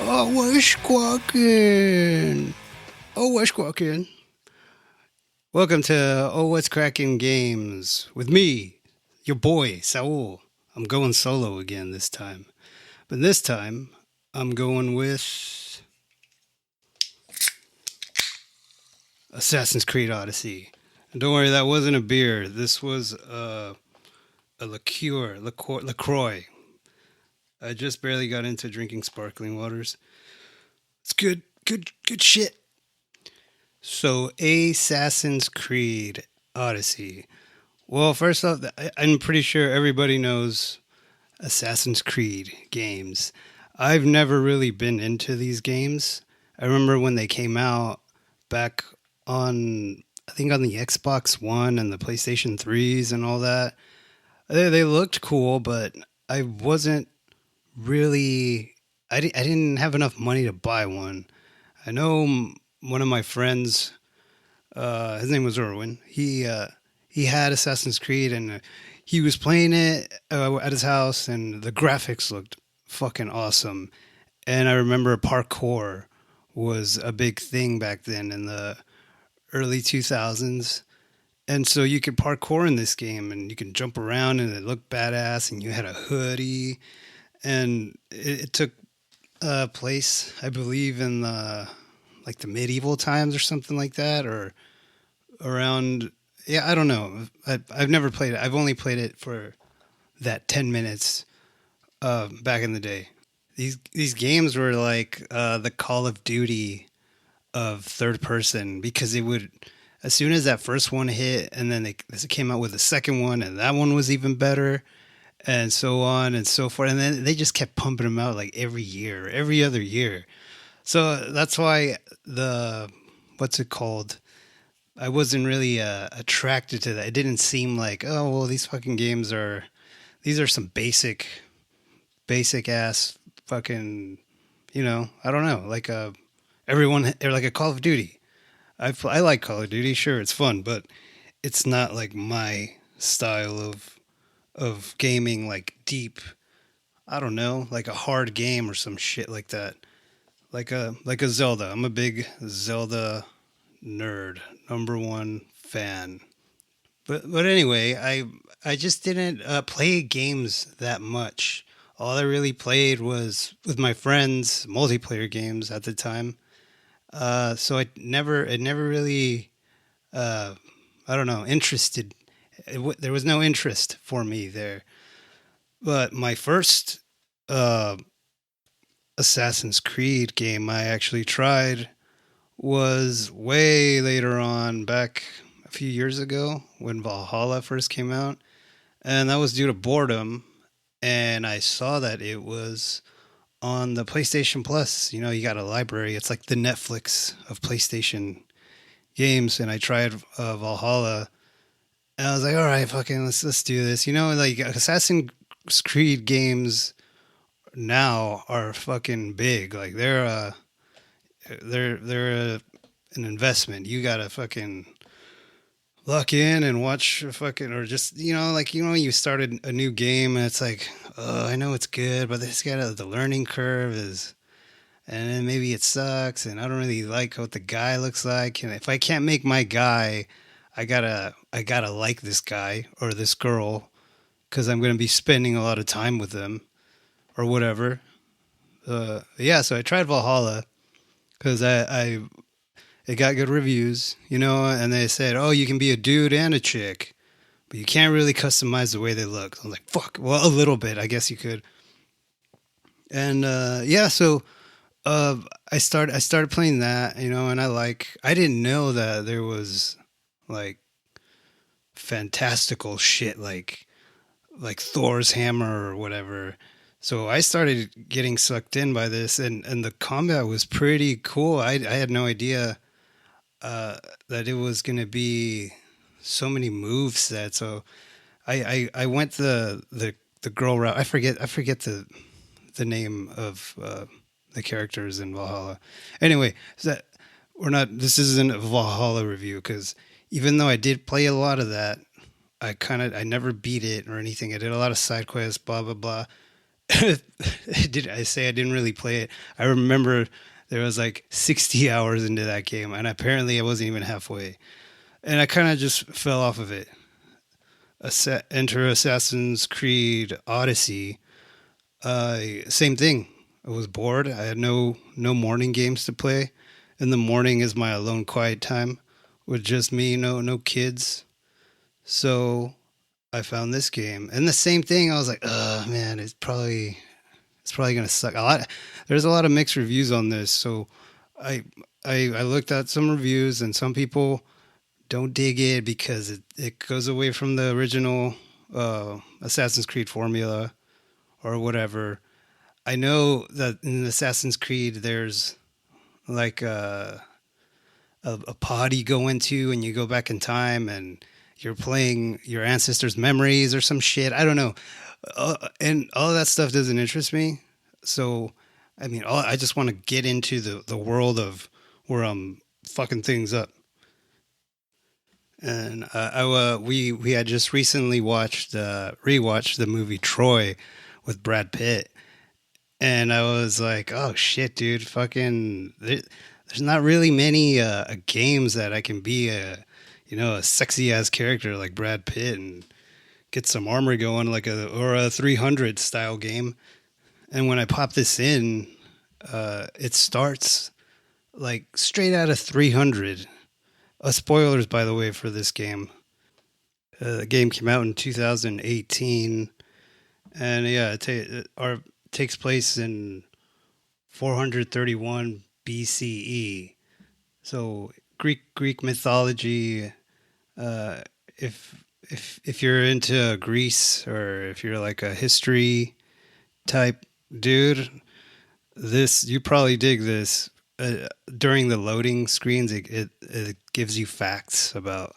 Oh, we're squawking. Oh, we're squawking. Welcome to Oh, What's Cracking Games with me, your boy, Saul. I'm going solo again this time. But this time, I'm going with Assassin's Creed Odyssey. And don't worry, that wasn't a beer. This was a LaCroix. I just barely got into drinking sparkling waters. It's good shit. So, Assassin's Creed Odyssey. Well, first off, I'm pretty sure everybody knows Assassin's Creed games. I've never really been into these games. I remember when they came out back on, I think on the Xbox One and the PlayStation 3s and all that. They looked cool, but I wasn't really, I didn't have enough money to buy one. I know one of my friends, his name was Irwin. He had Assassin's Creed and he was playing it at his house, and the graphics looked fucking awesome. And I remember parkour was a big thing back then in the early 2000s. And so you could parkour in this game and you can jump around and it looked badass, and you had a hoodie, and it took place, I believe, in the medieval times or something like that, or around. Yeah, I don't know. I've never played it. I've only played it for that 10 minutes back in the day. These games were like the Call of Duty of third person, because it would, as soon as that first one hit, and then they came out with a second one, and that one was even better, and so on and so forth. And then they just kept pumping them out like every year, every other year. So that's why the what's it called? I wasn't really attracted to that. It didn't seem like, oh well, these are some basic ass fucking, I don't know, like everyone, or like a Call of Duty. I like Call of Duty, sure, it's fun, but it's not like my style of gaming, like deep. I don't know, like a hard game or some shit like that. Like a Zelda. I'm a big Zelda nerd, number one fan. But anyway, I just didn't play games that much. All I really played was with my friends, multiplayer games at the time. So it never really, uh, I don't know, interested. There was no interest for me there. But my first uh, Assassin's Creed game I actually tried was way later on, back a few years ago when Valhalla first came out. And that was due to boredom. And I saw that it was on the PlayStation Plus. You know, you got a library. It's like the Netflix of PlayStation games. And I tried Valhalla. And I was like, all right, fucking, let's do this. You know, like Assassin's Creed games now are fucking big. Like they're an investment. You gotta fucking lock in and watch fucking, or just, like, you started a new game and it's like, oh, I know it's good, but this got the learning curve is, and then maybe it sucks, and I don't really like what the guy looks like, and if I can't make my guy, I gotta like this guy or this girl, because I'm gonna be spending a lot of time with them or whatever. Yeah, so I tried Valhalla because I it got good reviews, and they said, oh, you can be a dude and a chick, but you can't really customize the way they look. I'm like, fuck. Well, a little bit, I guess you could. And yeah, so uh, I started playing that, and I didn't know that there was like fantastical shit like Thor's hammer or whatever. So I started getting sucked in by this, and the combat was pretty cool. I had no idea uh, that it was going to be so many move sets. So I went the girl route. I forget the name of the characters in Valhalla. Anyway, so that we're not. This isn't a Valhalla review, because even though I did play a lot of that, I never beat it or anything. I did a lot of side quests, blah blah blah, Did I say I didn't really play it? I remember there was like 60 hours into that game, and apparently I wasn't even halfway. And I kind of just fell off of it. Enter Assassin's Creed Odyssey. Same thing. I was bored. I had no morning games to play. In the morning is my alone quiet time with just me, no kids. So I found this game, and the same thing. I was like, oh man, it's probably gonna suck. There's a lot of mixed reviews on this, so I I looked at some reviews, and some people don't dig it because it goes away from the original Assassin's Creed formula or whatever. I know that in Assassin's Creed there's like a pod you go into and you go back in time and you're playing your ancestors' memories or some shit. I don't know. And all of that stuff doesn't interest me. So, I mean, I just want to get into the world of where I'm fucking things up. And we had just recently rewatched the movie Troy with Brad Pitt, and I was like, oh shit, dude, there's not really many games that I can be a sexy ass character like Brad Pitt and get some armor going like a 300 style game. And when I pop this in, it starts like straight out of 300. Spoilers, by the way, for this game. The game came out in 2018, and yeah, it takes place in 431 BCE. So Greek mythology. Uh, if you're into Greece or if you're like a history type dude, this you probably dig this. During the loading screens, it gives you facts about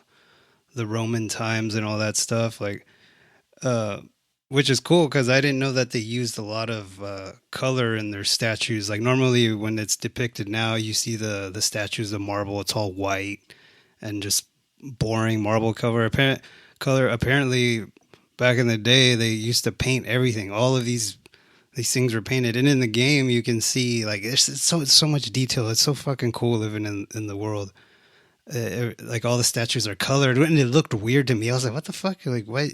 the Roman times and all that stuff. Like uh, which is cool because I didn't know that they used a lot of color in their statues. Like normally, when it's depicted now, you see the statues of marble; it's all white and just boring marble color. Apparently, back in the day, they used to paint everything. All of these things were painted, and in the game, you can see like it's so much detail. It's so fucking cool living in the world. Like all the statues are colored, and it looked weird to me. I was like, "What the fuck?" Like, what?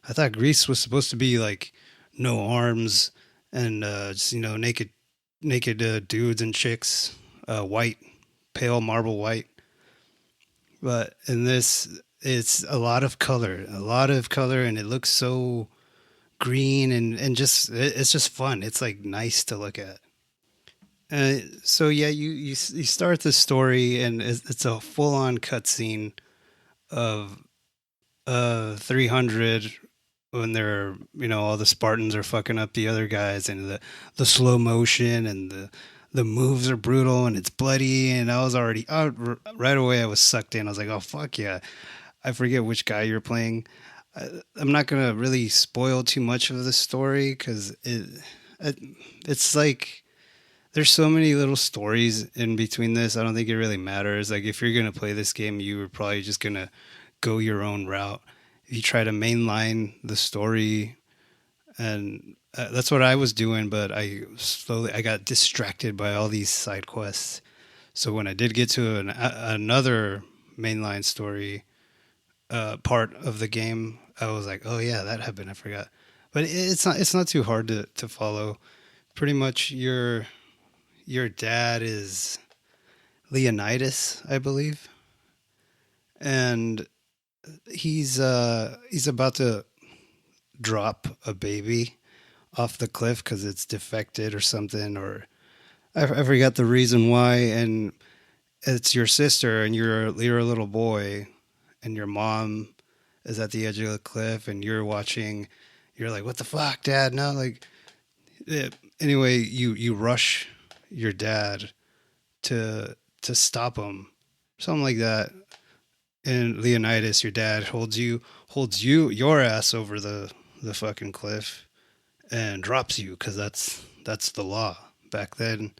I thought Greece was supposed to be like no arms and just naked dudes and chicks, white, pale marble white. But in this, it's a lot of color, and it looks so green and it's just fun. It's like nice to look at. So yeah, you start the story, and it's a full on cutscene of 300 when they're all the Spartans are fucking up the other guys, and the slow motion and the moves are brutal and it's bloody, and I was already right away I was sucked in. I was like, oh fuck yeah. I forget which guy you're playing. I'm not gonna really spoil too much of the story because it it's like there's so many little stories in between this. I don't think it really matters. Like if you're gonna play this game, you were probably just gonna go your own route. If you try to mainline the story, and that's what I was doing, but I got distracted by all these side quests. So when I did get to another mainline story part of the game, I was like, oh yeah, that happened. I forgot. But it's not too hard to follow. Pretty much your dad is Leonidas, I believe, and he's about to drop a baby off the cliff because it's defected or something, or I forgot the reason why. And it's your sister, and you're a little boy, and your mom is at the edge of the cliff, and you're watching. You're like, what the fuck, Dad? No, like. Anyway, you rush your dad to stop him, something like that. And Leonidas, your dad, holds you your ass over the fucking cliff and drops you because that's the law back then.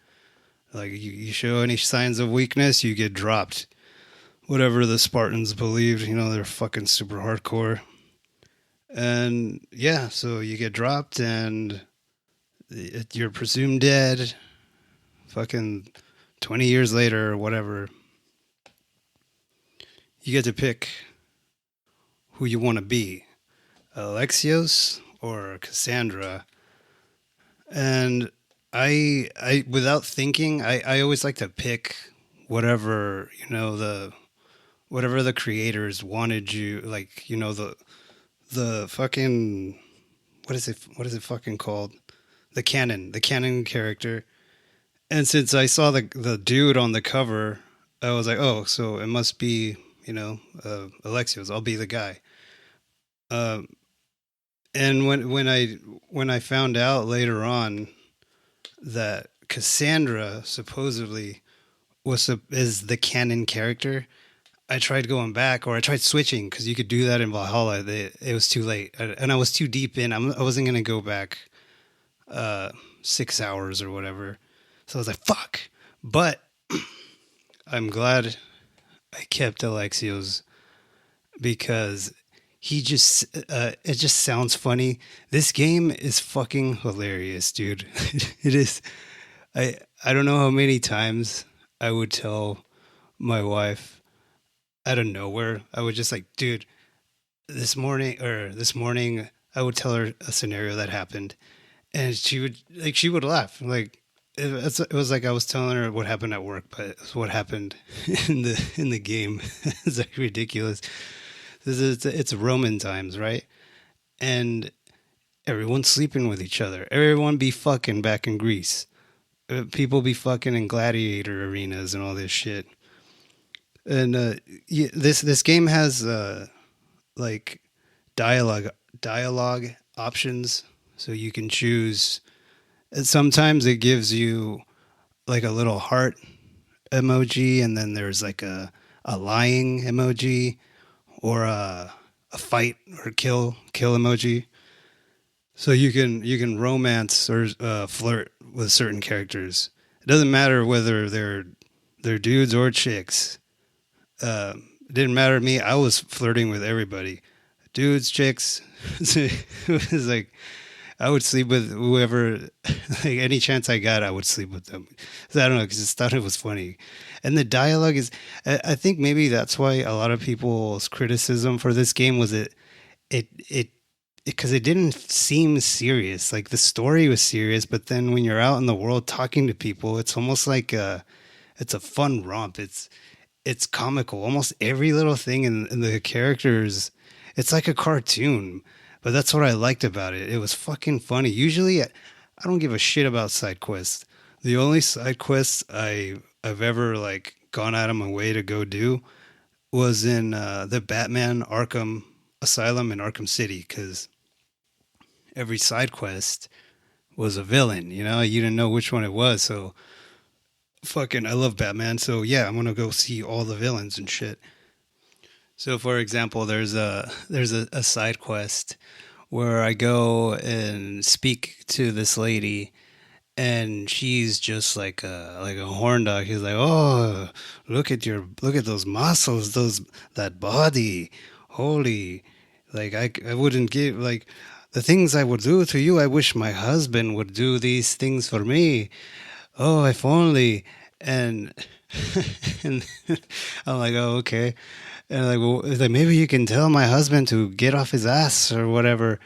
Like you show any signs of weakness, you get dropped. Whatever the Spartans believed, they're fucking super hardcore. And yeah, so you get dropped, and you're presumed dead. Fucking 20 years later or whatever, you get to pick who you want to be, Alexios or Cassandra. And I without thinking, I always like to pick whatever, whatever the creators wanted you, like, the fucking, what is it fucking called? The canon character. And since I saw the dude on the cover, I was like, oh, so it must be, Alexios. I'll be the guy. Uh, and when I found out later on that Cassandra supposedly is the canon character, I tried going back, or I tried switching, because you could do that in Valhalla. It was too late, and I was too deep in. I wasn't gonna go back 6 hours or whatever. So I was like, fuck. But I'm glad I kept Alexios, because it just sounds funny. This game is fucking hilarious, dude. It is. I don't know how many times I would tell my wife out of nowhere. I would just like, dude, this morning I would tell her a scenario that happened, and she would laugh. Like it was like I was telling her what happened at work, but it's what happened in the game. It's like ridiculous. It's Roman times, right? And everyone's sleeping with each other. Everyone be fucking back in Greece. People be fucking in gladiator arenas and all this shit. And yeah, this game has like dialogue options, so you can choose. And sometimes it gives you like a little heart emoji, and then there's like a lying emoji, or a fight or kill emoji. So you can romance or flirt with certain characters. It doesn't matter whether they're dudes or chicks. It didn't matter to me. I was flirting with everybody, dudes, chicks. It was like I would sleep with whoever, like any chance I got, I would sleep with them. So I don't know, because I just thought it was funny, and the dialogue is. I think maybe that's why a lot of people's criticism for this game was it because it didn't seem serious. Like the story was serious, but then when you're out in the world talking to people, it's almost like it's a fun romp. It's comical. Almost every little thing in the characters, it's like a cartoon. But that's what I liked about it. It was fucking funny. Usually, I don't give a shit about side quests. The only side quests I've ever like gone out of my way to go do was in the Batman Arkham Asylum in Arkham City, because every side quest was a villain. You didn't know which one it was. So fucking, I love Batman. So yeah, I'm gonna go see all the villains and shit. So for example, there's a side quest where I go and speak to this lady, and she's just like a horn dog. He's like, "Oh, look at those muscles, that body, holy!" Like I wouldn't give like the things I would do to you. I wish my husband would do these things for me. Oh, if only. And and I'm like, oh, okay. And like, well, it's like maybe you can tell my husband to get off his ass or whatever.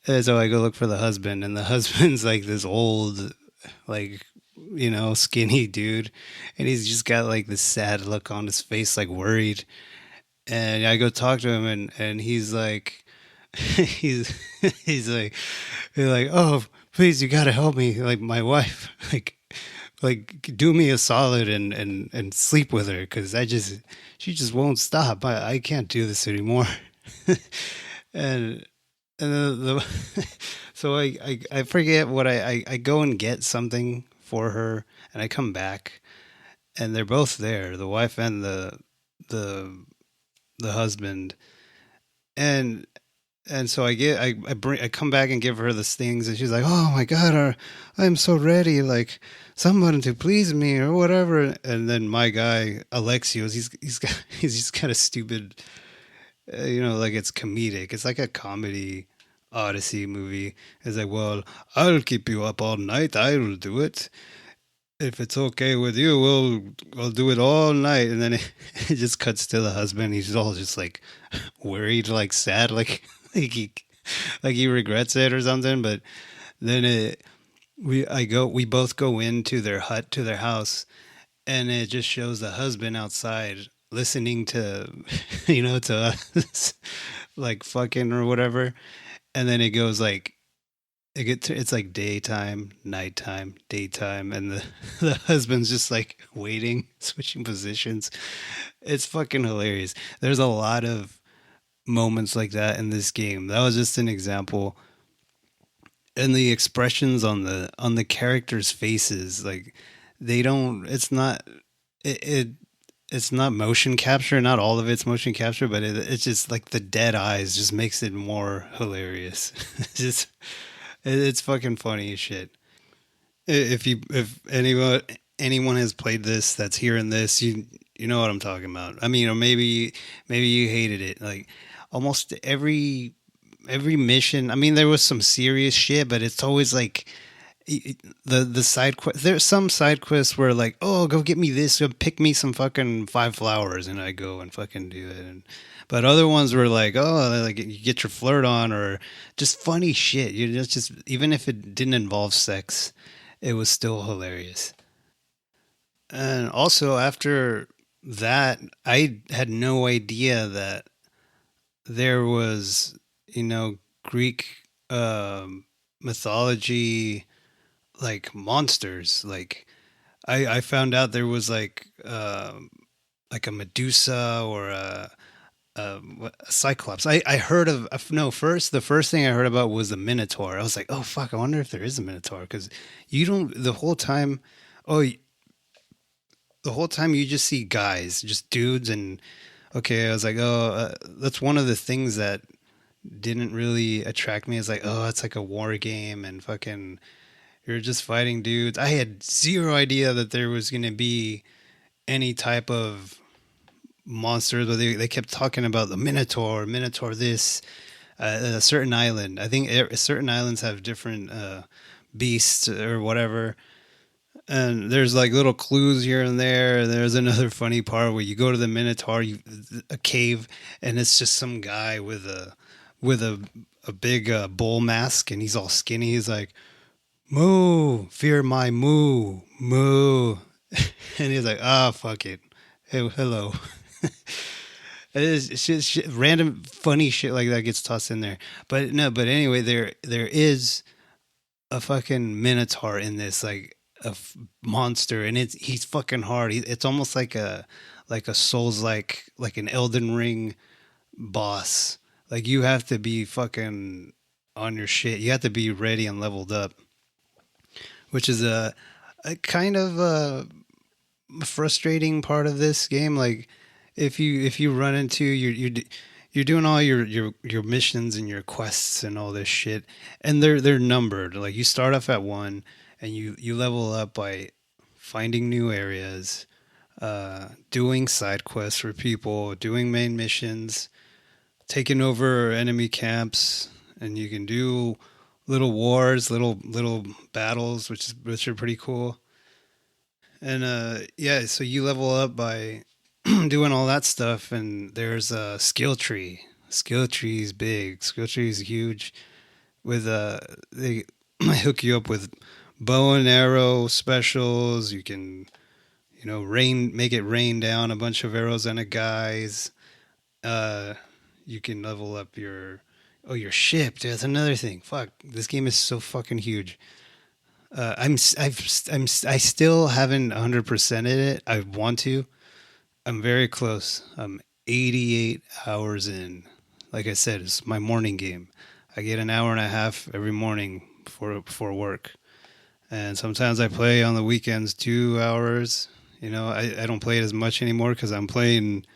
And so I go look for the husband, and the husband's like this old, like, skinny dude, and he's just got like this sad look on his face, like worried. And I go talk to him, and he's like, he's he's like, oh, please, you gotta help me, like my wife, like do me a solid and sleep with her, because she just won't stop. I can't do this anymore. and and so I forget what I go and get something for her, and I come back, and they're both there, the wife and the the husband. And and so I come back and give her the things, and she's like, "Oh my God, I'm so ready, like someone to please me or whatever." And then my guy Alexios, he's just kind of stupid, like it's comedic. It's like a comedy Odyssey movie. It's like, well, I'll keep you up all night. I'll do it. If it's okay with you, we'll do it all night. And then it just cuts to the husband. He's all just like worried, like sad, like like he regrets it or something. But then we both go into their hut, to their house, and it just shows the husband outside listening to to us like fucking or whatever. And then it goes like it's like daytime, nighttime, daytime, and the the husband's just like waiting, switching positions. It's fucking hilarious. There's a lot of moments like that in this game. That was just an example. And the expressions on the characters' faces, like they don't. It it's not motion capture. Not all of it's motion capture, but it's just like the dead eyes just makes it more hilarious. It's just it's fucking funny as shit. If anyone has played this that's hearing this, you know what I'm talking about. I mean, or maybe you hated it. Like almost every mission. I mean, there was some serious shit, but it's always like the side quest. There's some side quests where like, oh, go get me this, go pick me some fucking 5 flowers, and I go and fucking do it. But other ones were like, oh, like you get your flirt on, or just funny shit. You just even if it didn't involve sex, it was still hilarious. And also after that, I had no idea that there was, Greek mythology like monsters. Like I found out there was like a Medusa or a Cyclops. I heard of no first. The first thing I heard about was the Minotaur. I was like, oh fuck, I wonder if there is a Minotaur because you don't the whole time. Oh, the whole time you just see guys, just dudes, and okay, I was like, oh, that's one of the things that didn't really attract me. Is like, oh, it's like a war game and fucking you're just fighting dudes. I had zero idea that there was gonna be any type of monsters, but they kept talking about the Minotaur, Minotaur this, a certain island. I think certain islands have different beasts or whatever. And there's like little clues here and there. There's another funny part where you go to the Minotaur, a cave, and it's just some guy with a big bull mask, and he's all skinny. He's like, "Moo, fear my moo, moo," and he's like, "Ah, oh, fuck it, hey, hello." It's just random funny shit like that gets tossed in there. But no, but anyway, there is a fucking minotaur in this, like monster, and he's fucking hard. It's almost like a Souls like an Elden Ring boss. Like you have to be fucking on your shit. You have to be ready and leveled up, which is a kind of frustrating part of this game. Like if you run into you're doing all your missions and your quests and all this shit, and they're numbered. Like you start off at one, and you level up by finding new areas, doing side quests for people, doing main missions, taking over enemy camps, and you can do little wars, little battles, which are pretty cool. And yeah, so you level up by doing all that stuff, and there's a skill tree. Skill tree is big. Skill tree is huge. With they hook you up with bow and arrow specials. You can make it rain down a bunch of arrows on a guy's. Uh, you can level up your ship. That's another thing. Fuck, this game is so fucking huge. I still haven't 100%ed it. I want to. I'm very close. I'm 88 hours in. Like I said, it's my morning game. I get an hour and a half every morning before work, and sometimes I play on the weekends 2 hours. I don't play it as much anymore because I'm playing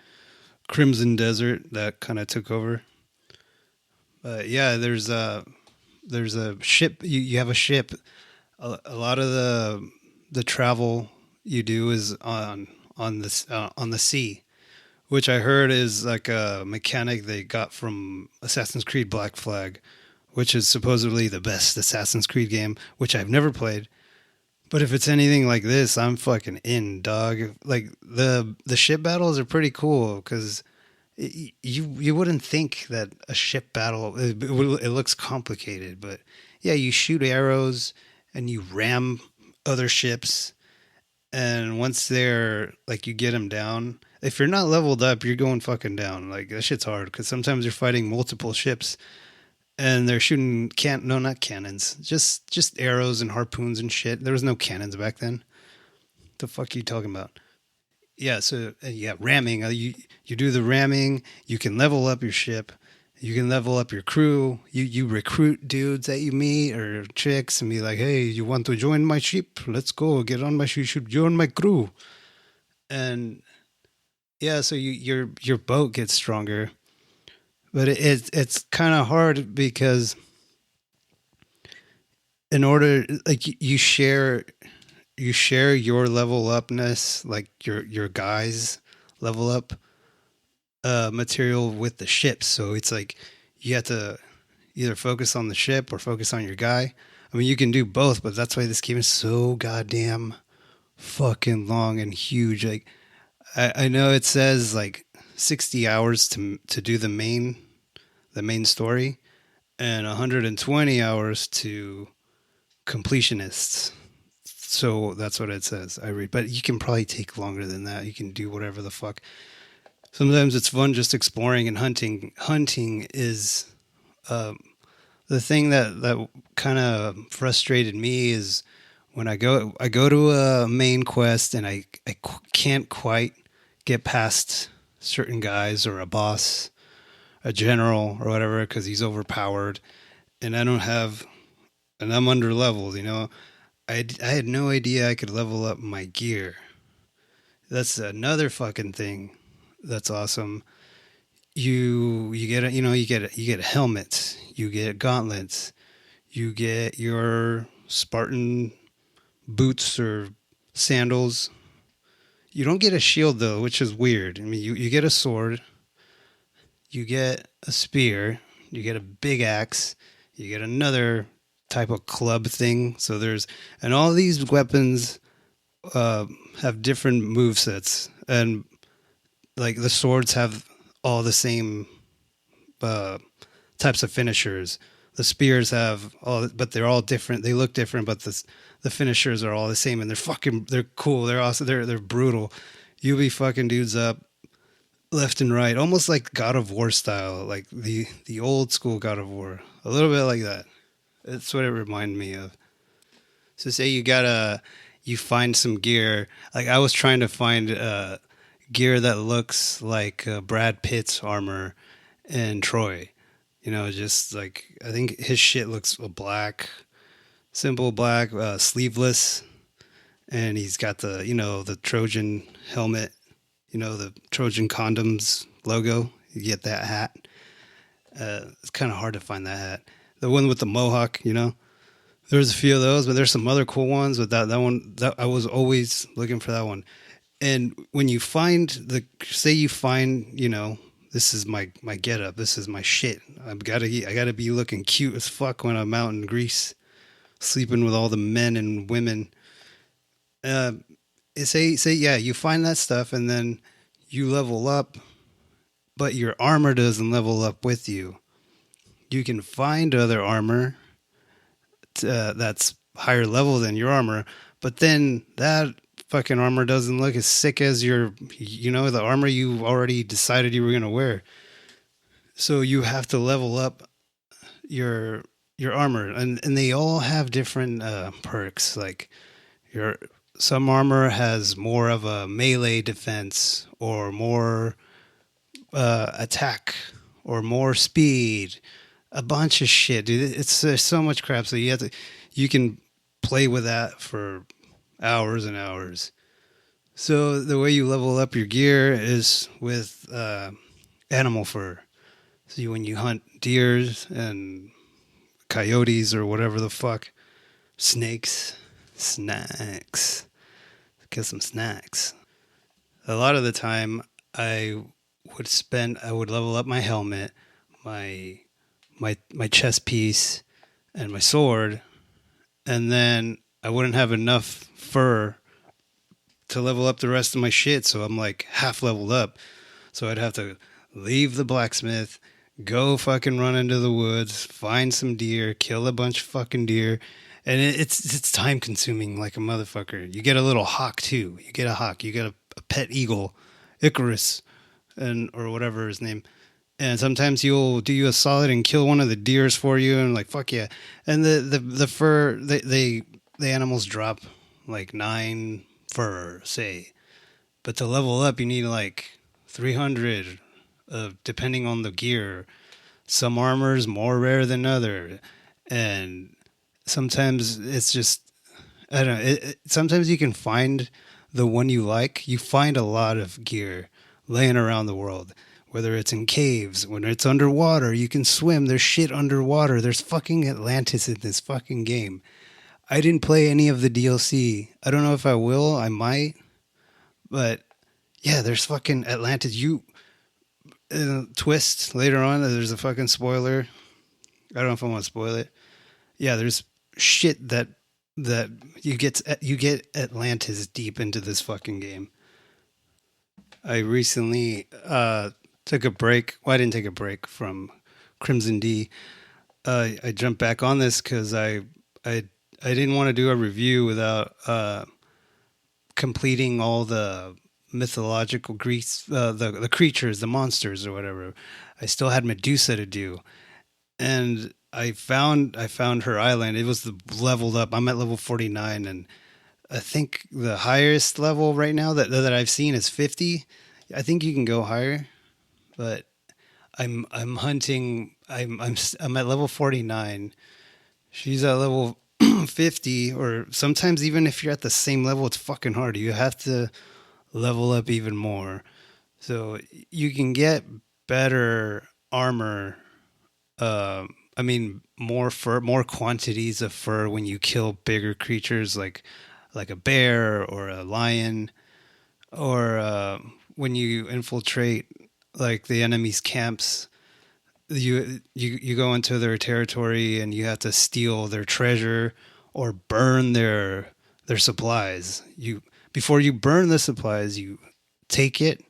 Crimson Desert. That kind of took over. But yeah, there's a ship. You have a ship. A lot of the travel you do is on the sea, which I heard is like a mechanic they got from Assassin's Creed Black Flag, which is supposedly the best Assassin's Creed game, which I've never played. But if it's anything like this, I'm fucking in, dog. Like the ship battles are pretty cool because you wouldn't think that a ship battle it looks complicated, but yeah, you shoot arrows and you ram other ships, and once they're like you get them down. If you're not leveled up, you're going fucking down. Like that shit's hard because sometimes you're fighting multiple ships and they're shooting not cannons, just arrows and harpoons and shit. There was no cannons back then. The fuck are you talking about? Yeah, so yeah, ramming. You do the ramming. You can level up your ship. You can level up your crew. You recruit dudes that you meet or chicks and be like, hey, you want to join my ship? Let's go. Get on my ship. You should join my crew. And yeah, so your boat gets stronger, but it's kind of hard because in order like you share your level upness, like your guys level up material with the ship. So it's like you have to either focus on the ship or focus on your guy. I mean, you can do both, but that's why this game is so goddamn fucking long and huge. Like I know it says like 60 hours to do the main story and 120 hours to completionists. So that's what it says. I read, but you can probably take longer than that. You can do whatever the fuck. Sometimes it's fun just exploring and hunting. Hunting is um, the thing that kind of frustrated me is when I go to a main quest and can't quite get past certain guys or a boss, a general or whatever because he's overpowered, and I don't have and I'm under leveled. You know, I had no idea I could level up my gear. That's another fucking thing that's awesome. You get a, you get helmets, you get gauntlets, you get your Spartan boots or sandals. You don't get a shield though, which is weird. I mean, you get a sword, you get a spear, you get a big axe, you get another type of club thing. So there's and all these weapons uh, have different move sets, and like the swords have all the same uh, types of finishers. The spears have all, but they're all different. They look different, but the finishers are all the same, and they're cool. They're also they're brutal. You be fucking dudes up left and right, almost like God of War style, like the old school God of War, a little bit like that. That's what it reminded me of. So say you find some gear. Like I was trying to find gear that looks like Brad Pitt's armor in Troy. You know, just like I think his shit looks black, simple black, sleeveless, and he's got the the Trojan helmet, the Trojan condoms logo. You get that hat. It's kind of hard to find that hat. The one with the mohawk, There's a few of those, but there's some other cool ones. But that one, that I was always looking for that one. And when you find say you find, this is my get up, this is my shit. I gotta be looking cute as fuck when I'm out in Greece, sleeping with all the men and women. Uh, say yeah, you find that stuff and then you level up, but your armor doesn't level up with you. You can find other armor that's higher level than your armor, but then that fucking armor doesn't look as sick as the armor you already decided you were going to wear. So you have to level up your armor, and they all have different perks. Like your some armor has more of a melee defense or more attack or more speed, a bunch of shit, dude. It's there's so much crap. So you can play with that for hours and hours. So the way you level up your gear is with animal fur. So when you hunt deers and coyotes or whatever the fuck, snacks, get some snacks. A lot of the time, I would level up my helmet, my my chest piece and my sword, and then I wouldn't have enough fur to level up the rest of my shit. So I'm like half leveled up. So I'd have to leave the blacksmith, go fucking run into the woods, find some deer, kill a bunch of fucking deer, and it's time consuming like a motherfucker. You get a little hawk too. You get a hawk. You get a pet eagle, Icarus, and or whatever his name. And sometimes you'll do you a solid and kill one of the deers for you, and like fuck yeah. And the fur the animals drop like 9 fur say, but to level up you need like 300, depending on the gear. Some armor's more rare than other, and sometimes it's just I don't know. Sometimes you can find the one you like. You find a lot of gear laying around the world, whether it's in caves, when it's underwater, you can swim. There's shit underwater. There's fucking Atlantis in this fucking game. I didn't play any of the DLC. I don't know if I will. I might, but yeah, there's fucking Atlantis. You twist later on. There's a fucking spoiler. I don't know if I want to spoil it. Yeah, there's shit that you get Atlantis deep into this fucking game. I recently took a break. Well, I didn't take a break from Crimson D. I jumped back on this because I didn't want to do a review without completing all the mythological Greece, the creatures, the monsters, or whatever. I still had Medusa to do, and I found her island. It was the leveled up. I'm at level 49, and I think the highest level right now that I've seen is 50. I think you can go higher, but I'm hunting. I'm at level 49. She's at level 50, or sometimes even if you're at the same level, it's fucking hard. You have to level up even more. So you can get better armor. I mean, more fur, more quantities of fur when you kill bigger creatures like a bear or a lion, or when you infiltrate like the enemy's camps. You go into their territory and you have to steal their treasure or burn their supplies. You before you burn the supplies, you take it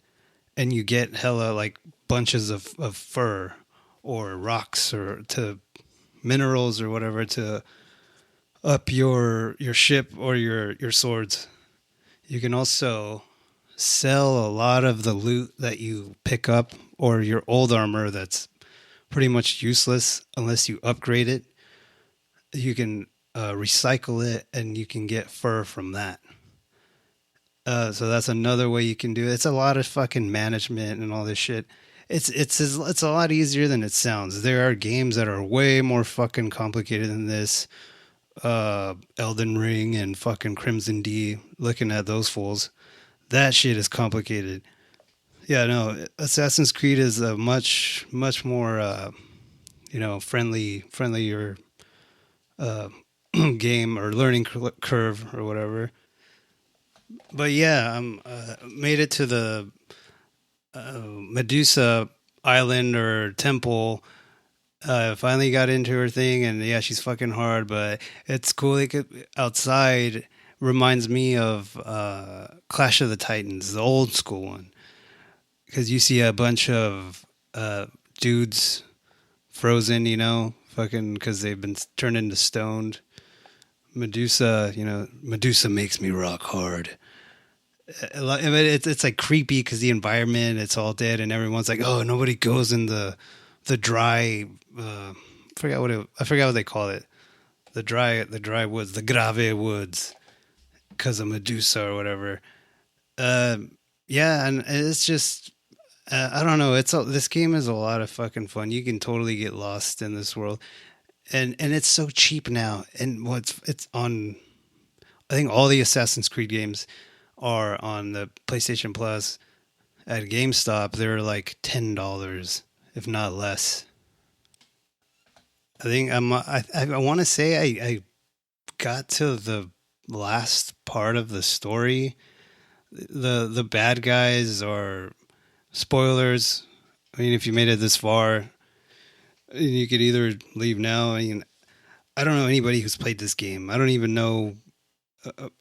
and you get hella like bunches of fur or rocks or to minerals or whatever to up your ship or your swords. You can also sell a lot of the loot that you pick up or your old armor that's pretty much useless unless you upgrade it. You can recycle it and you can get fur from that. So that's another way you can do it. It's a lot of fucking management and all this shit. It's a lot easier than it sounds. There are games that are way more fucking complicated than this. Elden Ring and fucking Crimson D. Looking at those fools, that shit is complicated. Yeah, no, Assassin's Creed is a much more friendlier uh, game or learning curve or whatever. But yeah, I'm made it to the Medusa Island or temple. Finally got into her thing, and yeah, she's fucking hard, but it's cool. Outside reminds me of Clash of the Titans, the old school one, because you see a bunch of dudes frozen, fucking because they've been turned into stoned. Medusa, Medusa makes me rock hard. It's like creepy because the environment, it's all dead, and everyone's like, oh, nobody goes in the dry. I forgot what they call it. The dry woods, the grave woods, because of Medusa or whatever. Uh, yeah, and it's just I don't know. This game is a lot of fucking fun. You can totally get lost in this world, and it's so cheap now. And it's on. I think all the Assassin's Creed games are on the PlayStation Plus. At GameStop, they're like $10, if not less. I think I want to say I got to the last part of the story. The bad guys are spoilers. I mean, if you made it this far, You could either leave now. I mean, I don't know anybody who's played this game. I don't even know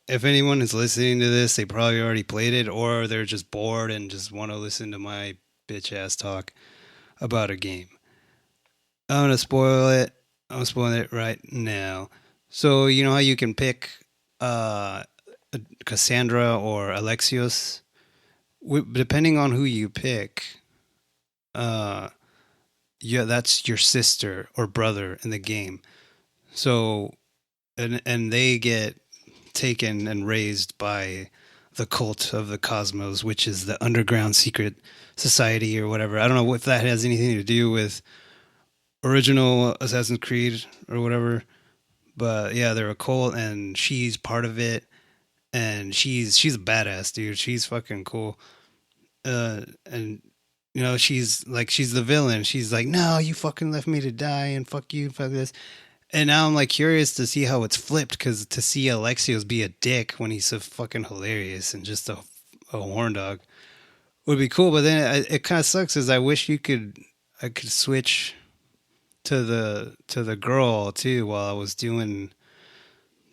if anyone is listening to this. They probably already played it, or they're just bored and just want to listen to my bitch ass talk about a game. I'm gonna spoil it. I'm spoiling it right now. So you know how you can pick uh, Cassandra or Alexios. Depending on who you pick, uh, yeah, that's your sister or brother in the game. So and they get taken and raised by the cult of the cosmos, which is the underground secret society or whatever. I don't know if that has anything to do with original Assassin's Creed or whatever, but yeah, they're a cult and she's part of it, and she's a badass dude. She's fucking cool. And you know, she's the villain. She's like, no, you fucking left me to die, and fuck you, fuck this. And now I'm like curious to see how it's flipped, because to see Alexios be a dick when he's so fucking hilarious and just a horn dog would be cool. But then it kind of sucks, is I wish I could switch to the girl too while I was doing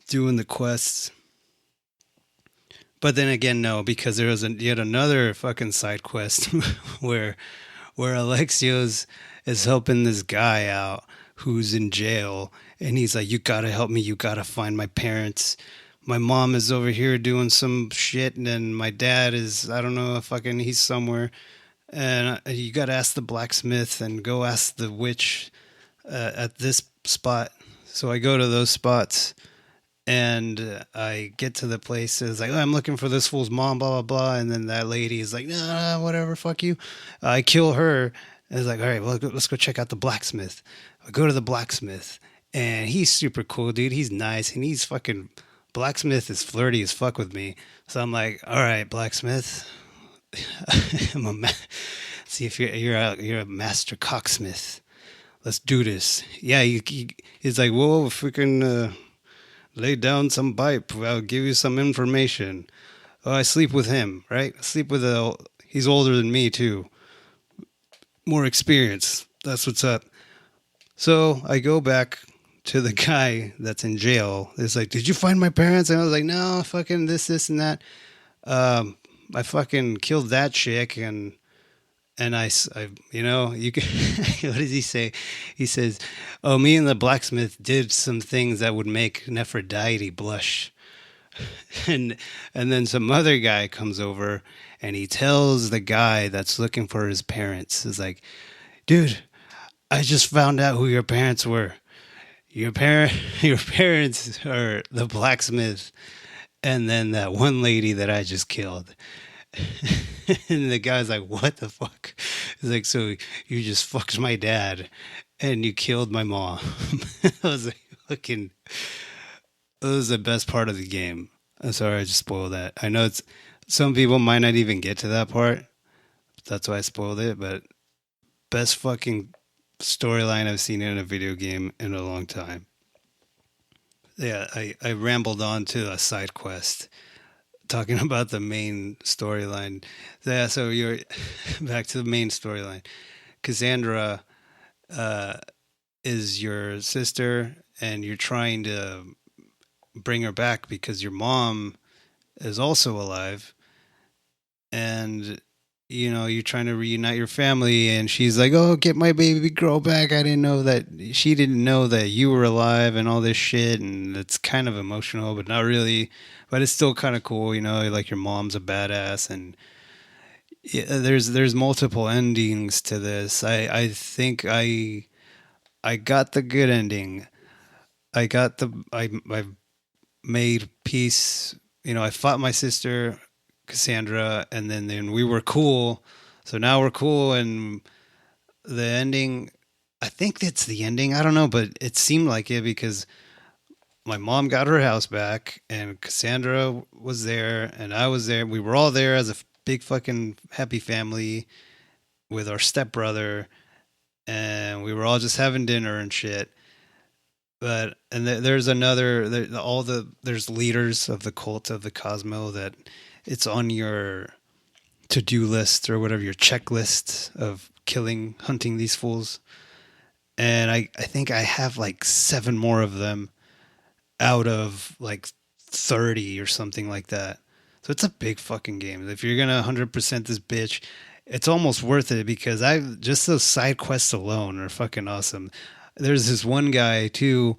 the quests. But then again, no, because there was yet another fucking side quest where Alexios is helping this guy out who's in jail, and he's like, "You gotta help me. You gotta find my parents. My mom is over here doing some shit, and then my dad is, I don't know, fucking he's somewhere, and you gotta ask the blacksmith and go ask the witch at this spot." So I go to those spots, and I get to the place. It's like, oh, I'm looking for this fool's mom, blah blah blah, and then that lady is like, nah, whatever, fuck you. I kill her. And it's like, all right, well, let's go check out the blacksmith. I go to the blacksmith, and he's super cool, dude. He's nice, and he's fucking blacksmith is flirty as fuck with me. So I'm like, all right, blacksmith, I'm see if you're a master cocksmith. Let's do this. Yeah, he's like, whoa, freaking. Lay down some pipe. I'll give you some information. Oh, I sleep with him, right? I sleep with a. He's older than me too. More experience. That's what's up. So I go back to the guy that's in jail. It's like, did you find my parents? And I was like, no, fucking this, and that. Um, I fucking killed that chick, and you know, you can, what does he say? He says, "Oh, me and the blacksmith did some things that would make Nephrodite blush." and then some other guy comes over, and he tells the guy that's looking for his parents, is like, "Dude, I just found out who your parents were. Your parent, your parents are the blacksmith, and then that one lady that I just killed." And the guy's like, "What the fuck?" He's like, "So you just fucked my dad and you killed my mom." I was like, fucking, that was the best part of the game. I'm sorry, I just spoiled that. I know it's some people might not even get to that part. That's why I spoiled it. But best fucking storyline I've seen in a video game in a long time. Yeah, I rambled on to a side quest talking about the main storyline. Yeah, so you're back to the main storyline. Cassandra uh, is your sister, and you're trying to bring her back because your mom is also alive, and you know you're trying to reunite your family. And she's like, "Oh, get my baby girl back. I didn't know that she didn't know that you were alive and all this shit." And it's kind of emotional, but not really. But it's still kind of cool, you know. Like your mom's a badass, and yeah, there's multiple endings to this. I think I got the good ending. I made peace. You know, I fought my sister Cassandra, and then we were cool. So now we're cool, and the ending. I think that's the ending. I don't know, but it seemed like it because my mom got her house back, and Cassandra was there, and I was there. We were all there as a big fucking happy family with our stepbrother, and we were all just having dinner and shit. But there's another there's leaders of the cult of the Cosmo that it's on your to do list or whatever, your checklist of hunting these fools. and I think I have like 7 more of them out of like 30 or something like that. So it's a big fucking game. If you're gonna 100% this bitch, it's almost worth it because I just those side quests alone are fucking awesome. There's this one guy too.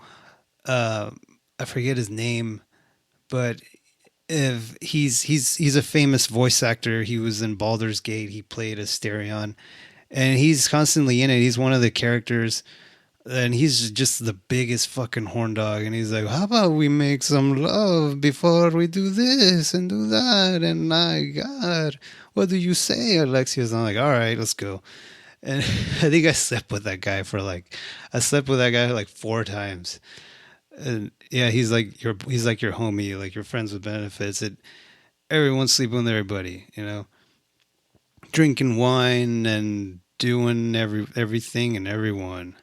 Uh, I forget his name, but if he's a famous voice actor. He was in Baldur's Gate. He played Asterion, and he's constantly in it. He's one of the characters, and he's just the biggest fucking horn dog. And he's like, "How about we make some love before we do this and do that?" And my God, what do you say, Alexius? I'm like, "All right, let's go." And I think I slept with that guy like 4 times. And yeah, he's like your homie, like your friends with benefits. Everyone's sleeping with everybody, drinking wine and doing everything and everyone.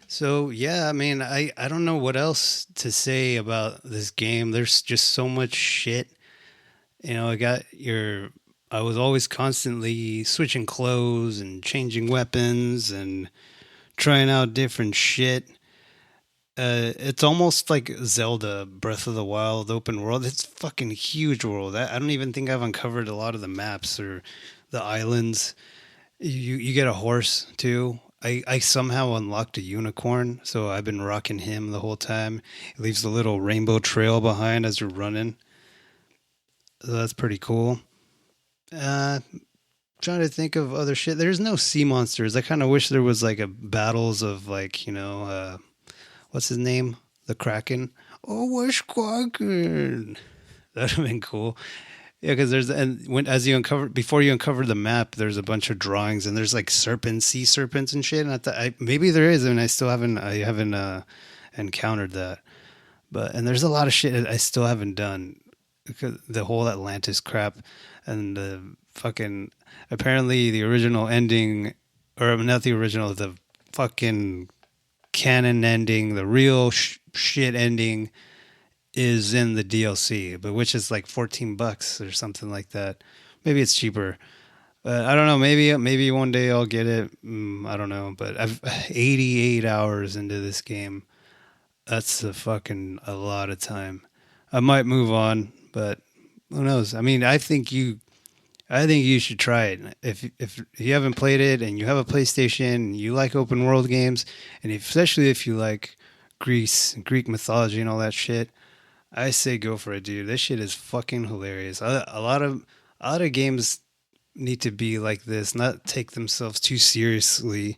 So yeah, I mean, I don't know what else to say about this game. There's just so much shit. I was always constantly switching clothes and changing weapons and trying out different shit. It's almost like Zelda Breath of the Wild open world. It's fucking huge world. I don't even think I've uncovered a lot of the maps or the islands. You get a horse too. I somehow unlocked a unicorn, so I've been rocking him the whole time. It leaves a little rainbow trail behind as you're running. So that's pretty cool. Uh, Trying to think of other shit. There's no sea monsters. I kind of wish there was like a battles of like what's his name, the Kraken. Oh, where's Kraken? That'd have been cool. Yeah, because there's and when as you uncover before you uncover the map, there's a bunch of drawings and there's like serpents, sea serpents and shit. And maybe there is, and I haven't encountered that. But and there's a lot of shit that I still haven't done. Because the whole Atlantis crap and the fucking apparently the original ending, or not the original, the fucking canon ending, the real shit ending is in the DLC, but which is like $14 or something like that. Maybe it's cheaper. I don't know. Maybe one day I'll get it. I don't know. But I've 88 hours into this game. That's a lot of time. I might move on, but who knows? I mean, I think you should try it. If you haven't played it and you have a PlayStation and you like open world games, and especially if you like Greek mythology and all that shit, I say go for it, dude. This shit is fucking hilarious. A lot of games need to be like this, not take themselves too seriously.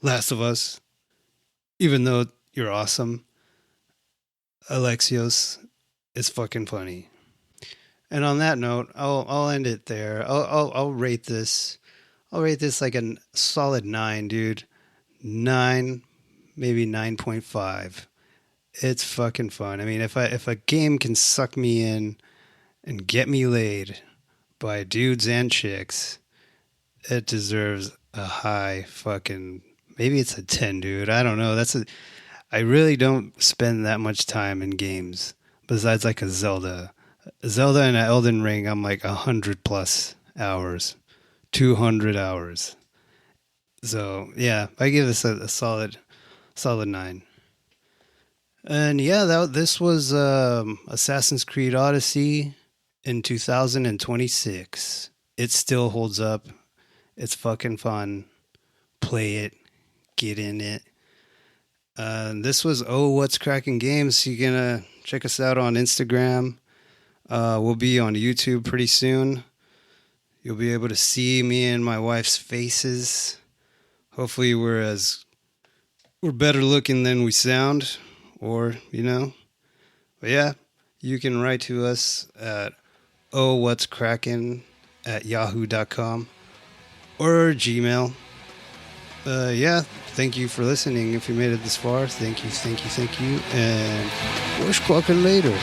Last of Us, even though you're awesome, Alexios is fucking funny. And on that note, I'll end it there. I'll rate this. I'll rate this like a solid 9, dude. 9, maybe 9.5. It's fucking fun. I mean, if a game can suck me in and get me laid by dudes and chicks, it deserves a high fucking. Maybe it's a 10, dude. I don't know. I really don't spend that much time in games besides like Zelda and Elden Ring. I'm like 100+ hours, 200 hours. So yeah, I give this a solid 9. And yeah, this was Assassin's Creed Odyssey in 2026. It still holds up. It's fucking fun. Play it. Get in it. This was What's Cracking Games. You gonna check us out on Instagram. We'll be on YouTube pretty soon. You'll be able to see me and my wife's faces. Hopefully we're better looking than we sound, or. But yeah, you can write to us at what's cracking at yahoo.com or Gmail. Yeah, thank you for listening. If you made it this far, thank you, and we're squawking later.